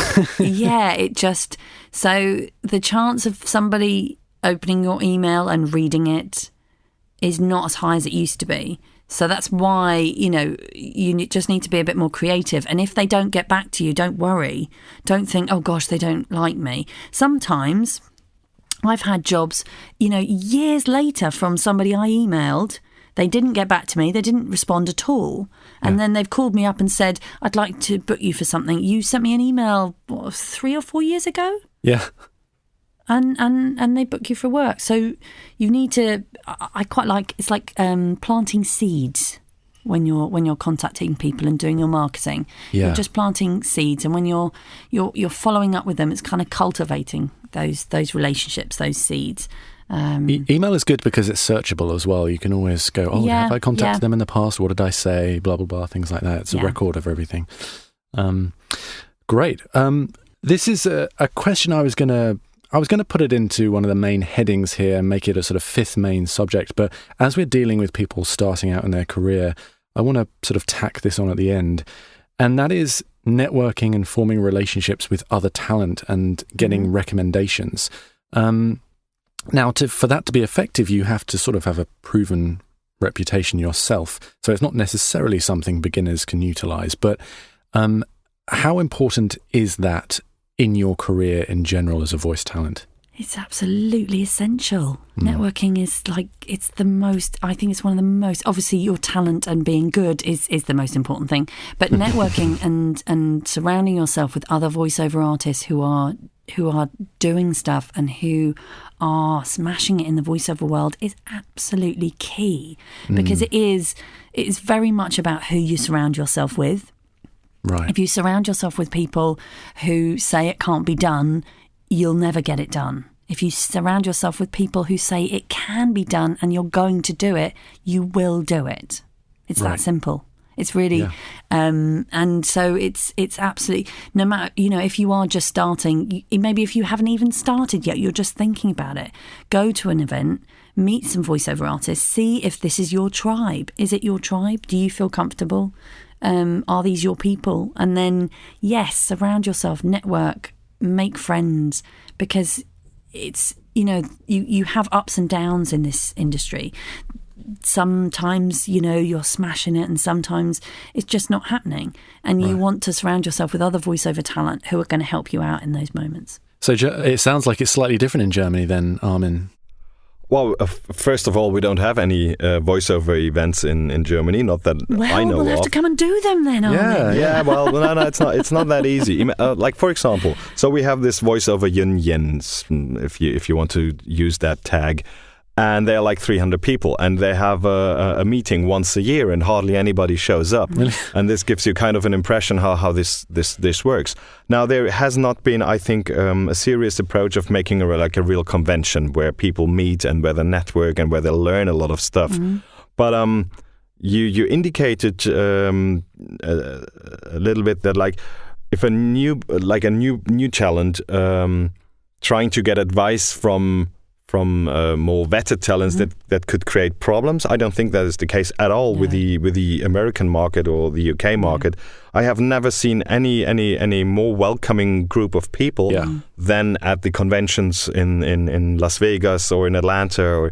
So the chance of somebody opening your email and reading it is not as high as it used to be. So that's why, you just need to be a bit more creative. And if they don't get back to you, don't worry. Don't think, oh gosh, they don't like me. Sometimes I've had jobs, years later from somebody I emailed They didn't get back to me. They didn't respond at all. And then they've called me up and said, I'd like to book you for something. You sent me an email, 3 or 4 years ago? Yeah. And they book you for work. So you need to, I quite like, it's like planting seeds when you're contacting people and doing your marketing. Yeah. You're just planting seeds, and when you're following up with them, it's kind of cultivating those relationships, those seeds. Email is good because it's searchable as well. You can always go, have I contacted them in the past? What did I say? Blah, blah, blah, things like that. It's a record of everything. Great. This is a question I was going to put it into one of the main headings here and make it a sort of fifth main subject. But as we're dealing with people starting out in their career, I want to sort of tack this on at the end. And that is networking and forming relationships with other talent and getting recommendations. Now, for that to be effective, you have to sort of have a proven reputation yourself. So it's not necessarily something beginners can utilize. But how important is that in your career in general as a voice talent? It's absolutely essential. Networking is like, it's the most, I think it's one of the most, obviously your talent and being good is the most important thing. But networking and surrounding yourself with other voiceover artists who are doing stuff and who are smashing it in the voiceover world is absolutely key, because it's very much about who you surround yourself with. Right. If you surround yourself with people who say it can't be done, you'll never get it done. If you surround yourself with people who say it can be done and you're going to do it, you will do it. It's that simple. It's really, and so it's absolutely, no matter, if you are just starting, maybe if you haven't even started yet, you're just thinking about it, go to an event, meet some voiceover artists, see if this is your tribe. Is it your tribe? Do you feel comfortable? Are these your people? And then, yes, surround yourself, network, make friends, because it's, you have ups and downs in this industry. Sometimes, you're smashing it and sometimes it's just not happening. And you want to surround yourself with other voiceover talent who are going to help you out in those moments. So it sounds like it's slightly different in Germany then, Armin. Well, first of all, we don't have any voiceover events in Germany, not that I know of. We'll have to come and do them then, Armin. Yeah. Well, no, it's not that easy. Like, for example, so we have this voiceover unions, if you want to use that tag, and they're like 300 people, and they have a meeting once a year, and hardly anybody shows up. Really? And this gives you kind of an impression how this works. Now, there has not been, I think, a serious approach of making a real convention where people meet and where they network and where they learn a lot of stuff. Mm-hmm. But you indicated a little bit that, like, if a new talent trying to get advice from more vetted talents that could create problems. I don't think that is the case at all with the American market or the UK market. I have never seen any more welcoming group of people than at the conventions in Las Vegas or in Atlanta or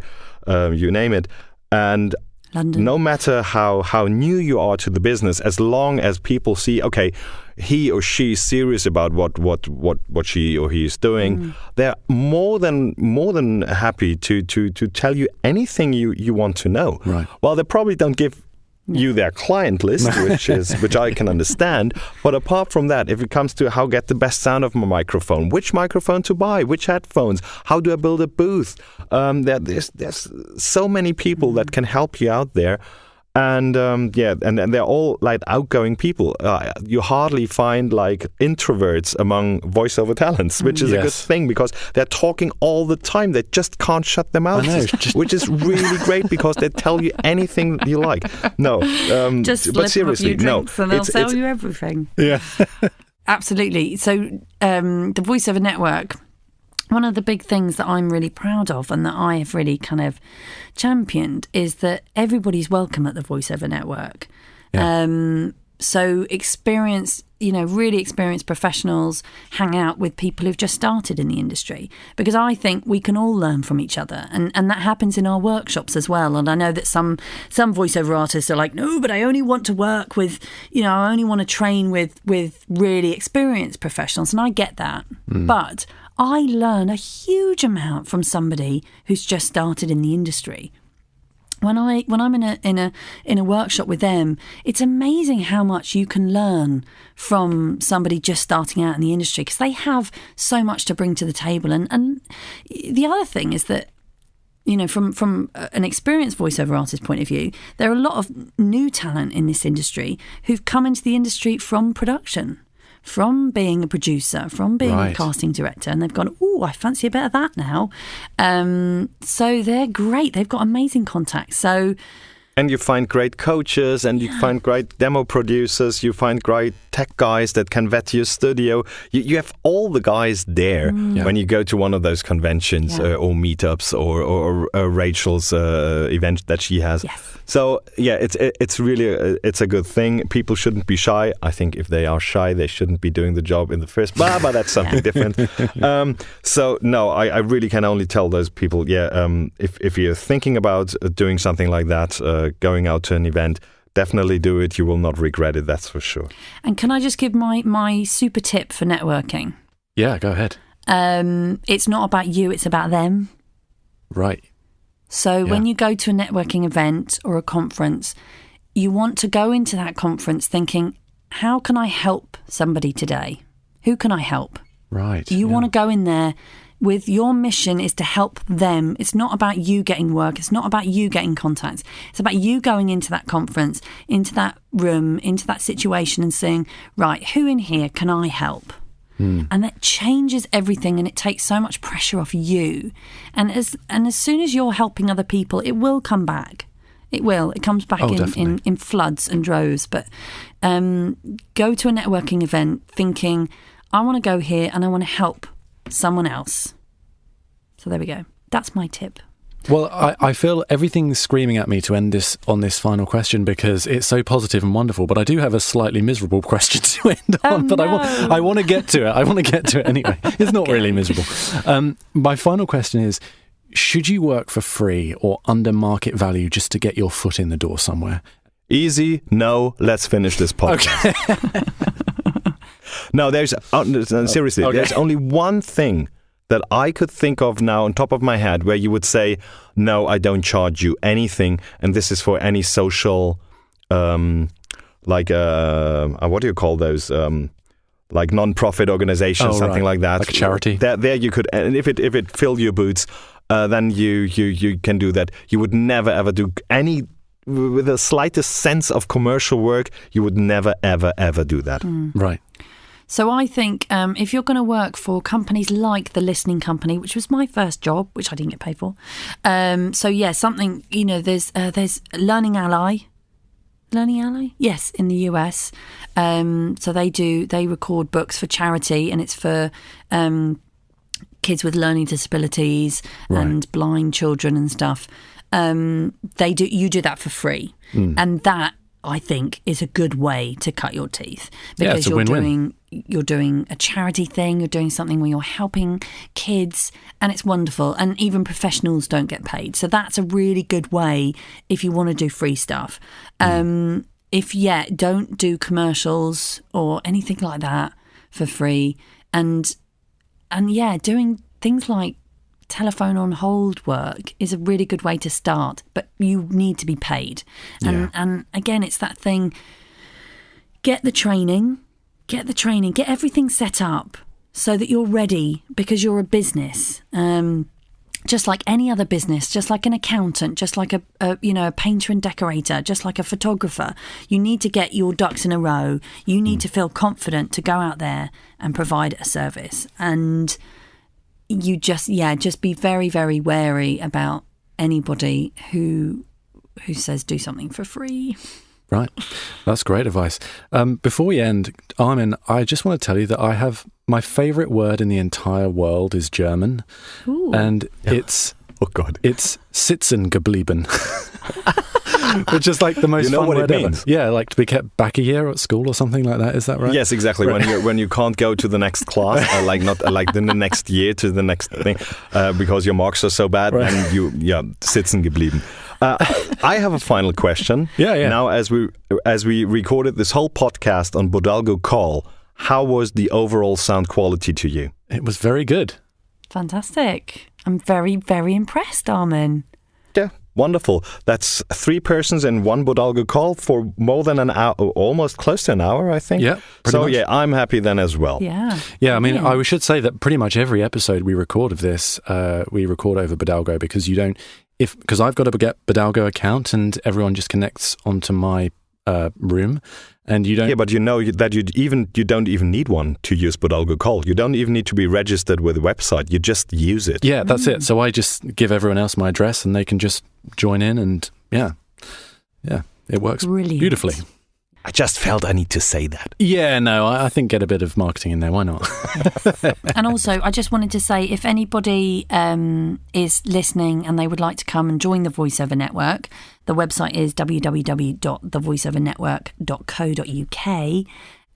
you name it. And London. No matter how new you are to the business, as long as people see, okay, he or she is serious about what she or he is doing, they're more than happy to tell you anything you want to know. Right. Well, they probably don't give you their client list, which I can understand. But apart from that, if it comes to how get the best sound of my microphone, which microphone to buy, which headphones, how do I build a booth? There's so many people that can help you out there. And and they're all like outgoing people. You hardly find like introverts among voiceover talents, which is a good thing because they're talking all the time. They just can't shut them out, which is really great because they tell you anything you like. No, but seriously, no, and they'll sell you everything. Yeah, absolutely. So the Voiceover Network. One of the big things that I'm really proud of and that I have really kind of championed is that everybody's welcome at the Voiceover Network. Yeah. So really experienced professionals hang out with people who've just started in the industry, because I think we can all learn from each other, and that happens in our workshops as well. And I know that some voiceover artists are like, no, but I only want to work with, I only want to train with really experienced professionals, and I get that. But I learn a huge amount from somebody who's just started in the industry. when I'm in a workshop with them, it's amazing how much you can learn from somebody just starting out in the industry, because they have so much to bring to the table. And the other thing is that, you know, from an experienced voiceover artist point of view, there are a lot of new talent in this industry who've come into the industry from production, from being a producer, from being a casting director, and they've gone, oh, I fancy a bit of that now. So they're great. They've got amazing contacts. And you find great coaches, and you find great demo producers, you find great tech guys that can vet your studio. You have all the guys there when you go to one of those conventions or meetups or Rachel's event that she has. Yes. So, it's really it's a good thing. People shouldn't be shy. I think if they are shy, they shouldn't be doing the job in the first place. But that's something different. So, no, I really can only tell those people, if you're thinking about doing something like that, going out to an event, definitely do it. You will not regret it, that's for sure. And can I just give my super tip for networking? Yeah, go ahead. It's not about you, it's about them. Right. So when you go to a networking event or a conference, you want to go into that conference thinking, how can I help somebody today? Who can I help? Right. You want to go in there with your mission is to help them. It's not about you getting work. It's not about you getting contacts. It's about you going into that conference, into that room, into that situation and saying, right, who in here can I help? And that changes everything, and it takes so much pressure off you. And as soon as you're helping other people, it will come back. It will. It comes back in floods and droves. But go to a networking event thinking, I want to go here and I want to help someone else. So there we go. That's my tip. Well, I feel everything's screaming at me to end this on this final question because it's so positive and wonderful, but I do have a slightly miserable question to end on, but no. I want to get to it. I want to get to it anyway. It's not really miserable. My final question is, should you work for free or under market value just to get your foot in the door somewhere? Easy. No. Let's finish this podcast. Okay. No, seriously, there's only one thing that I could think of now on top of my head where you would say, no, I don't charge you anything. And this is for any social, what do you call those? Like non-profit organizations, something like that. Like a charity. There you could, and if it filled your boots, then you can do that. You would never ever do any, with the slightest sense of commercial work, you would never ever ever do that. Right. So I think if you're going to work for companies like The Listening Company, which was my first job, which I didn't get paid for. Something, there's Learning Ally. Learning Ally? Yes, in the US. So they record books for charity, and it's for kids with learning disabilities and blind children and stuff. You do that for free. And that, I think, is a good way to cut your teeth, because you're doing a charity thing, you're doing something where you're helping kids, and it's wonderful. And even professionals don't get paid, so that's a really good way if you want to do free stuff. Don't do commercials or anything like that for free, and doing things like telephone on hold work is a really good way to start, but you need to be paid. And again, it's that thing, get the training, get everything set up so that you're ready, because you're a business, just like any other business, just like an accountant, just like a painter and decorator, just like a photographer. You need to get your ducks in a row. You need to feel confident to go out there and provide a service. And you just be very, very wary about anybody who says do something for free. Right. That's great advice. Before we end, Armin, I just want to tell you that I have my favourite word in the entire world is German. Ooh. And it's Sitzen geblieben. Which is like the most fun word ever. Yeah, like to be kept back a year at school or something like that. Is that right? Yes, exactly. Right. When you can't go to the next class, in the next year to the next thing, because your marks are so bad, and sitzen geblieben. I have a final question. Yeah. Now, as we recorded this whole podcast on Bodalgo Call, how was the overall sound quality to you? It was very good. Fantastic. I'm very, very impressed, Armin. Yeah. Wonderful. That's 3 persons in one Bodalgo call for more than an hour, almost close to an hour, I think. Yeah. So, much. yeah, I'm happy then as well. Yeah. Yeah, I mean, I should say that pretty much every episode we record of this, we record over Bodalgo because because I've got a Bodalgo account and everyone just connects onto my room, and you don't. Yeah, but you know that you don't even need one to use Bodalgo Call. You don't even need to be registered with the website. You just use it. Yeah, that's it. So I just give everyone else my address, and they can just join in, and yeah, it works beautifully. I just felt I need to say that. Yeah, no, I think get a bit of marketing in there. Why not? And also, I just wanted to say, if anybody is listening and they would like to come and join the Voiceover Network, the website is www.thevoiceovernetwork.co.uk.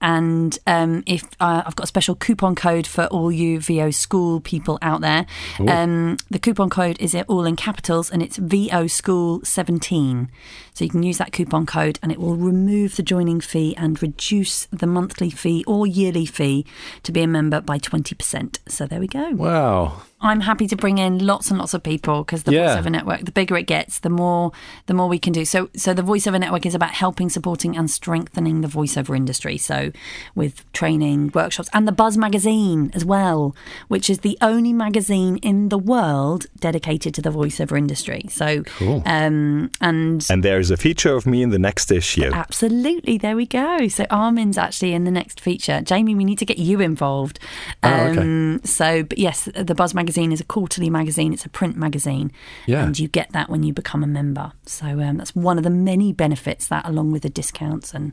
And if I've got a special coupon code for all you VO School people out there. The coupon code is all in capitals, and it's VO School 17. So you can use that coupon code, and it will remove the joining fee and reduce the monthly fee or yearly fee to be a member by 20%. So there we go. Wow. I'm happy to bring in lots and lots of people, because the Voiceover Network, the bigger it gets, the more we can do. So the Voiceover Network is about helping, supporting and strengthening the voiceover industry. So with training, workshops, and the Buzz magazine as well, which is the only magazine in the world dedicated to the voiceover industry. So cool. And there's a feature of me in the next issue. Absolutely, there we go. So Armin's actually in the next feature. Jamie, we need to get you involved. Okay. So, but yes, the Buzz magazine is a quarterly magazine. It's a print magazine, and you get that when you become a member. So that's one of the many benefits, that along with the discounts and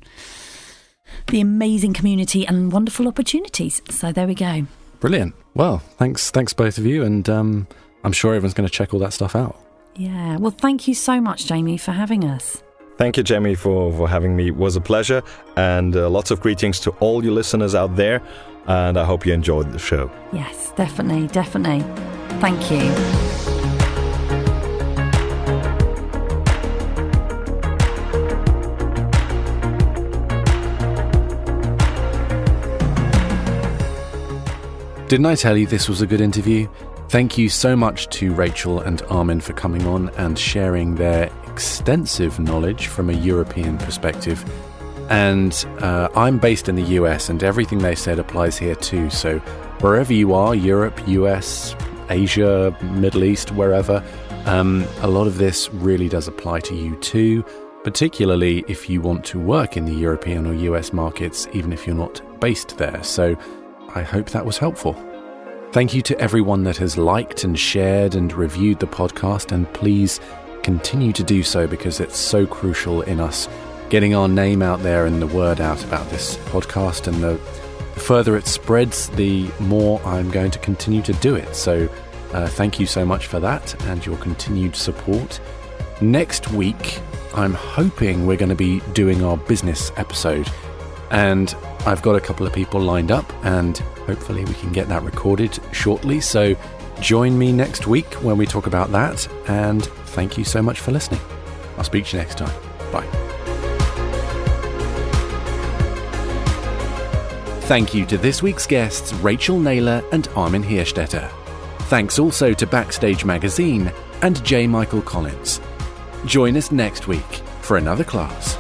the amazing community and wonderful opportunities. So there we go. Brilliant. Well, thanks both of you, and I'm sure everyone's going to check all that stuff out. Yeah. Well, thank you so much, Jamie, for having us. Thank you, Jamie, for having me. It was a pleasure, and lots of greetings to all you listeners out there, and I hope you enjoyed the show. Yes, definitely. Thank you. Didn't I tell you this was a good interview? Thank you so much to Rachael and Armin for coming on and sharing their extensive knowledge from a European perspective. And I'm based in the US, and everything they said applies here too. So wherever you are, Europe, US, Asia, Middle East, wherever, a lot of this really does apply to you too, particularly if you want to work in the European or US markets, even if you're not based there. So I hope that was helpful. Thank you to everyone that has liked and shared and reviewed the podcast, and please continue to do so, because it's so crucial in us getting our name out there and the word out about this podcast. And the further it spreads, the more I'm going to continue to do it. So thank you so much for that and your continued support. Next week, I'm hoping we're going to be doing our business episode, and I've got a couple of people lined up, and hopefully we can get that recorded shortly. So join me next week when we talk about that, and thank you so much for listening. I'll speak to you next time. Bye. Thank you to this week's guests, Rachael, Naylor and Armin Hierstetter. Thanks also to Backstage Magazine and J. Michael Collins. Join us next week for another class.